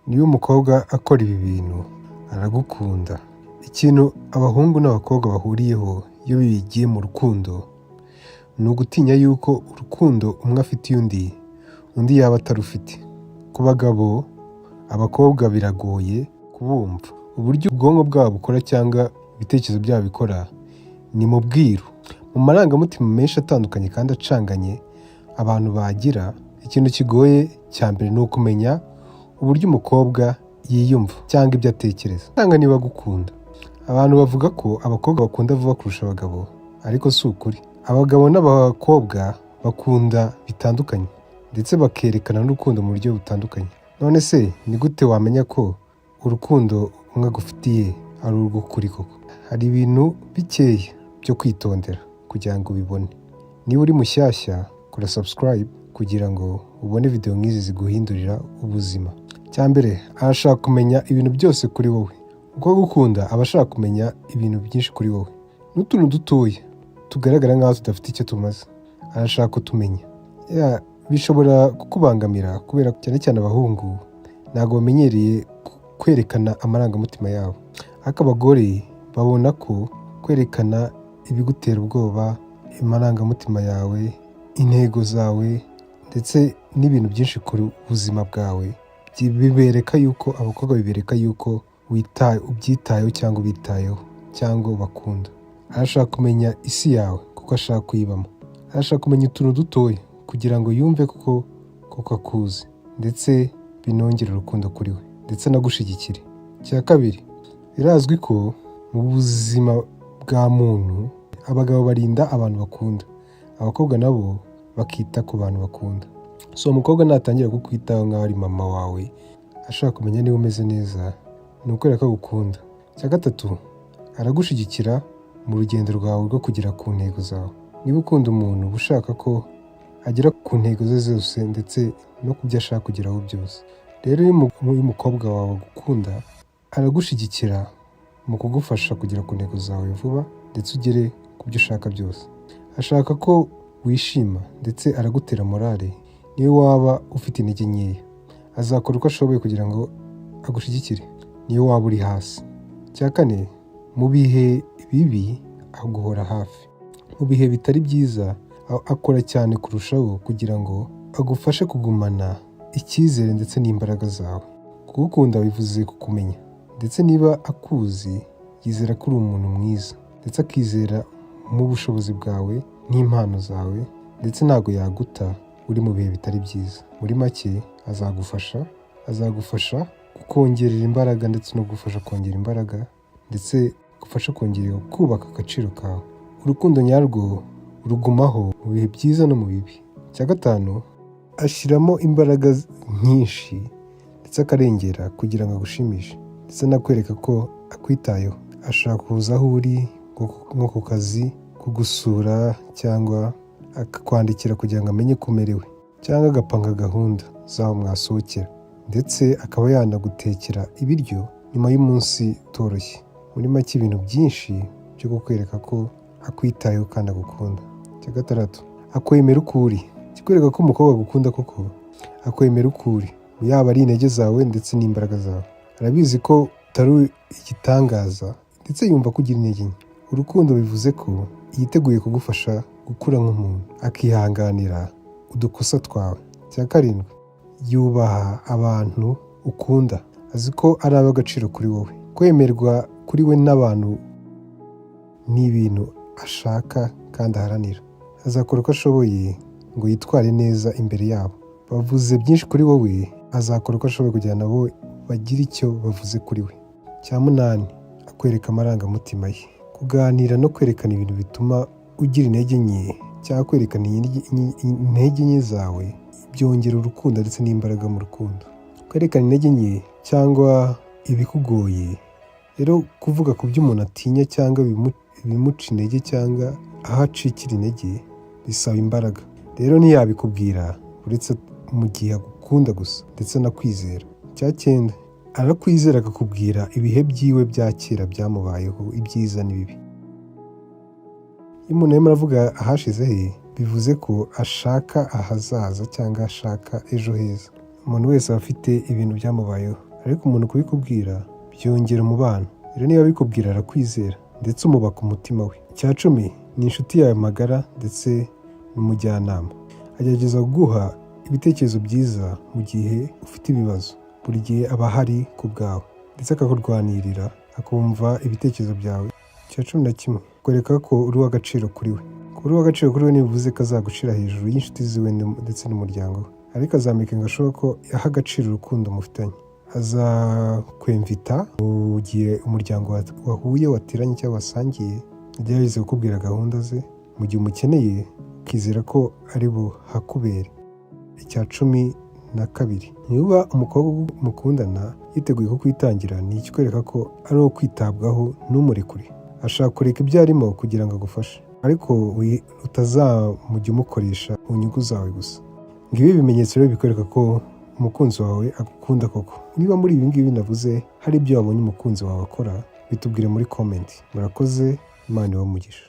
niba umukobwa akora ibi bintu aragukunda. Ikintu abahungu n'abakobwa bahuriyeho iyo bigiye mu rukundo ni ugutinya yuko urukundo umwe afitiye undi yaba atarufite. Ku bagabo, abakobwa biragoye kubumva. Uburyo ubwonko bwabo bukora cyangwa ibitekerezo byabo bikora ni mu bwiru, mu marangamutima menshi atandukanye kandi acanganye abantu bagira. Ikintu kigoye cya mbere ni ukumenya uburyo umukobwa yiyumva cyangwa ibyo atekereza cyangwa niba agukunda. Abantu bavuga ko abakobwa bakunda vuba kurusha abagabo, ariko si ukuri. Abagabo n'abakobwa bakunda bitandukanye ndetse bakerekana n'urukundo mu buryo butandukanye. None se ni gute wamenya ko urukundo umwe agufitiye ari urw'ukuri koko? Hari ibintu bikeya byo kwitondera kugira ngo ubibone. Niba uri mushyashya, kora subscribe kugira ngo ubone video nk'izi ziguhindurira ubuzima. Cya mbere, arashaka kumenya ibintu byose kuri wowe. Uko agukunda aba ashaka kumenya ibintu byinshi kuri wowe, n'utuntu dutoya tugaragara nk'aho tudafite icyo tumaze arashaka kutumenya. Bishobora kukubangamira kubera cyane cyane abahungu ntabwo bamenyereye kwerekana amarangamutima yabo, ariko abagore babona ko kwerekana ibigutera ubwoba, amarangamutima yawe, intego zawe ndetse n'ibintu byinshi ku buzima bwawe bibereka yuko, abakobwa bibereka yuko ubyitayeho cyangwa ubitayeho cyangwa ubakunda. Arashaka kumenya isi yawe kuko ashaka kuyibamo. Arashaka kumenya utuntu dutoya kugira ngo yumve kuko akuzi ndetse binongere urukundo kuri we ndetse anagushyigikire. Icya kabiri, birazwi ko mu buzima bwa muntu abagabo barinda abantu bakunda, abakobwa nabo bakita ku bantu bakunda. So umukobwa natangira kukwitaho nk'aho ari mama wawe, ashaka kumenya niba umeze neza, ni ukwereka ko agukunda. Icya gatatu, aragushyigikira mu rugendo rwawe rwo kugera ku ntego zawe. Niba ukunda umuntu uba ushaka ko agera ku ntego ze zose ndetse no ku byo ashaka kugeraho byose. Rero iyo umukobwa wawe agukunda, aragushyigikira mu kugufasha kugera ku ntego zawe vuba ndetse ugere ku byo ushaka byose. Ashaka ko wishima ndetse aragutera morale niyo waba ufite intege nkeya. Azakora uko ashoboye kugira ngo agushyigikire niyo waba uri hasi. Icya kane, mu bihe bibi aguhora hafi. Mu bihe bitari byiza akora cyane kurushaho kugira ngo agufashe kugumana icyizere ndetse n'imbaraga zawe. Kugukunda bivuze kukumenya ndetse niba akuzi yizera ko uri umuntu mwiza ndetse akizera mu bushobozi bwawe n'impano zawe ndetse ntabwo yaguta uri mu bihe bitari byiza. Muri make azagufasha kukongerera imbaraga ndetse no gufasha kongera imbaraga ndetse gufasha kongera kubaka agaciro kawe. Urukundo nyarwo rugumaho mu bihe byiza no mu bibi. Icya gatanu, ashyiramo imbaraga nyinshi ndetse akarengera kugira ngo agushimishe ndetse anakwereka ko akwitayeho. Ashaka kuza aho uri nko ku kazi, kugusura cyangwa akakwandikira kugira ngo amenye ko umerewe cyangwa agapanga gahunda z'aho mwasohokera ndetse akaba yanagutekera ibiryo nyuma y'umunsi utoroshye. Muri make ibintu byinshi byo kukwereka ko akwitayeho kandi agukunda. Icya gatandatu, akwemera uko uri. Kikwereka ko umukobwa agukunda koko, akwemera uko uri, yaba ari intege zawe ndetse n'imbaraga zawe. Arabizi ko utari igitangaza ndetse yumva ko ugira intege nke. Urukundo bivuze ko yiteguye kugufasha gukura nk'umuntu, akihanganira udukosa twawe. Icya karindwi, yubaha abantu ukunda, azi ko ari ab'agaciro kuri wowe. Kwemerwa kuri we n'abantu ni ibintu ashaka kandi aharanira. Azakora uko ashoboye ngo yitware neza imbere yabo. Bavuze byinshi kuri wowe, azakora uko ashoboye kugira nabo bagire icyo bavuze kuri we. Icya munani, akwereka amarangamutima ye. Kuganira no kwerekana ibintu bituma ugira intege nke cyangwa kwerekana intege nke zawe byongera urukundo ndetse n'imbaraga mu rukundo. Kwerekana intege nke cyangwa ibikugoye, rero kuvuga ku byo umuntu atinya cyangwa bimuca intege cyangwa aho acikira intege bisaba imbaraga. Rero ntiyabikubwira uretse mu gihe agukunda gusa ndetse anakwizera. Icya cyenda, arakwizera akakubwira ibihe byiwe bya kera byamubayeho, ibyiza n'ibibi. Iyo umuntu arimo aravuga ahashize he, bivuze ko ashaka ahazaza cyangwa ashaka ejo heza. Umuntu wese aba afite ibintu byamubayeho, ariko umuntu kubikubwira byongera umubano. Rero niba abikubwira arakwizera ndetse umubaka umutima we. Icya cumi ni inshuti yawe magara ndetse n'umujyanama. Agerageza kuguha ibitekerezo byiza mu gihe ufite ibibazo. Buri gihe aba ahari ku bwawe ndetse akakurwanirira, akumva ibitekerezo byawe. Icya cumi na kimwe, kwereka ko uri uw'agaciro kuri we. Kuba uri uw'agaciro kuri we ntibivuze ko azagucira hejuru y'inshuti ziwe ndetse n'umuryango we, ariko azamenya ashoboka ko yaha agaciro urukundo mufitanye. Azakwemvita mu gihe umuryango wahuye, wateranye cyangwa wasangiye, agerageza kukubwira gahunda ze mu gihe umukeneye, ukizera ko ari buhakubere. Icya cumi na kabiri, niba umukobwa mukundana yiteguye kukwitangira, ni ikikwereka ko ari uwo kwitabwaho ntumurekure. Ashaka kureka ibyo arimo kugira ngo agufashe, ariko utazamujya umukoresha mu nyungu zawe gusa. Ngibi ibimenyetso rero bikwereka ko umukunzi wawe agukunda koko. Niba muri ibi ngibi navuze hari ibyo wabonye umukunzi wawe akora, bitubwire muri comment. Murakoze, Imana ibahe umugisha.